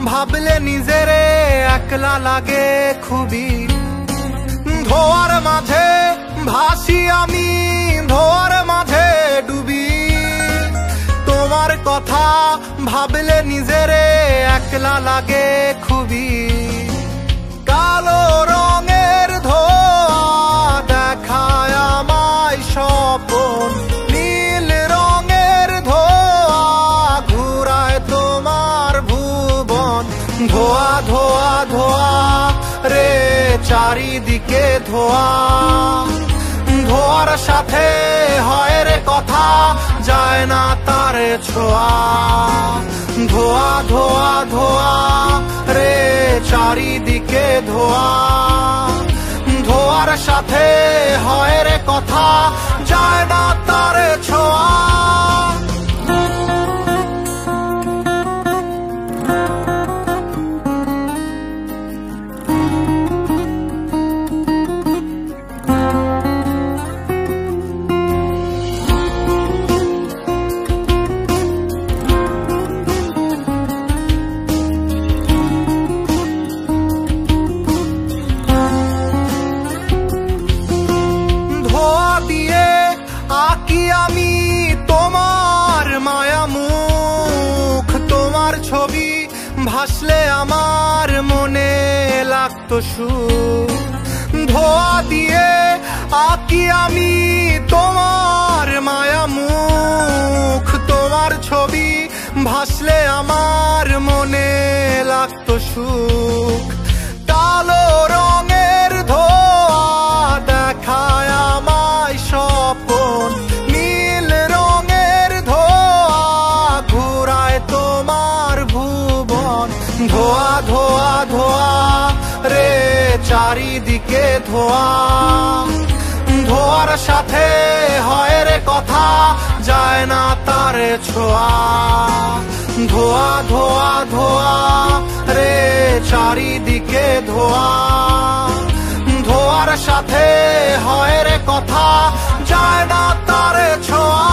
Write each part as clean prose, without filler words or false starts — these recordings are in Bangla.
ভাবলে নিজেরে একলা লাগে খুবই। ধোয়ার মাঝে ভাসি আমি, ধোয়ার মাঝে ডুবি। তোমার কথা ভাবলে নিজেরে একলা লাগে খুবই। কালো রঙের ধোয়া দেখায় আমায় স্বপন, নীল রঙের ধোয়া ঘুরায় তোমার ভুবন। ধোয়া ধোয়া ধোয়া রে চারিদিকে ধোয়া, ধোয়ার সাথে হয় রে কথা, যায় না তার ছোঁয়া। ধোয়া ধোয়া ধোয়া রে চারিদিকে ধোয়া, ধোয়ার সাথে হয় রে কথা, যায় না তার ছোঁয়া। আঁকি আমি তোমার মায়া মুখ, তোমার ছবি ভাসলে আমার মনে লাগতো সুখ। ধোয়া দিয়ে আঁকি আমি তোমার মায়া মুখ, তোমার ছবি ভাসলে আমার মনে লাগতো সুখ। কালো রঙের ধোয়া দেখায় আমায় স্বপন, নীল রঙের ধোয়া ঘুরায় তোমার ভুবন। ধোয়া ধোয়া ধোয়া রে চারিদিকে ধোয়া, ধোয়ার সাথে হয় রে কথা, যায় না তার ছোঁয়া। ধোয়া ধোয়া ধোয়া রে চারিদিকে ধোয়া, ধোয়ার সাথে হয় রে কথা, যায় না তার ছোঁয়া।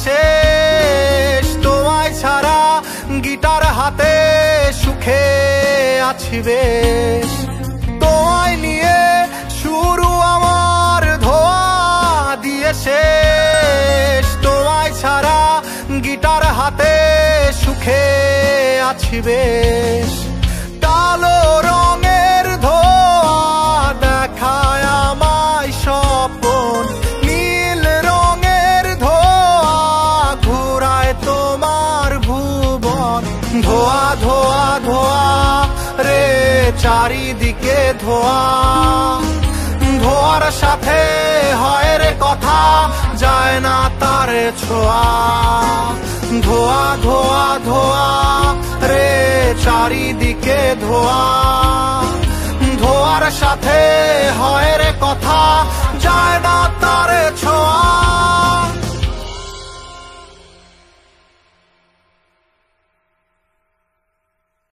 শেষ তোমায় ছাড়া গিটার হাতে সুখে আছি বেশ। তোমায় নিয়ে শুরু আমার ধোয়া দিয়ে শেষ, তোমায় ছাড়া গিটার হাতে সুখে আছি বেশ। কালো রঙের ধোয়া দেখায় আমায় স্বপন, নীল রঙের ধোয়া ঘুরায় তোমার ভুবন। ধোয়া ধোয়া ধোয়া রে চারিদিকে ধোয়া, ধোয়ার সাথে হয় রে কথা, যায় না তার ছোঁয়া। ধোয়া ধোয়া ধোয়া রে চারিদিকে ধোয়া, ধোয়ার সাথে হয় রে কথা, যায় না তার ছোঁয়া।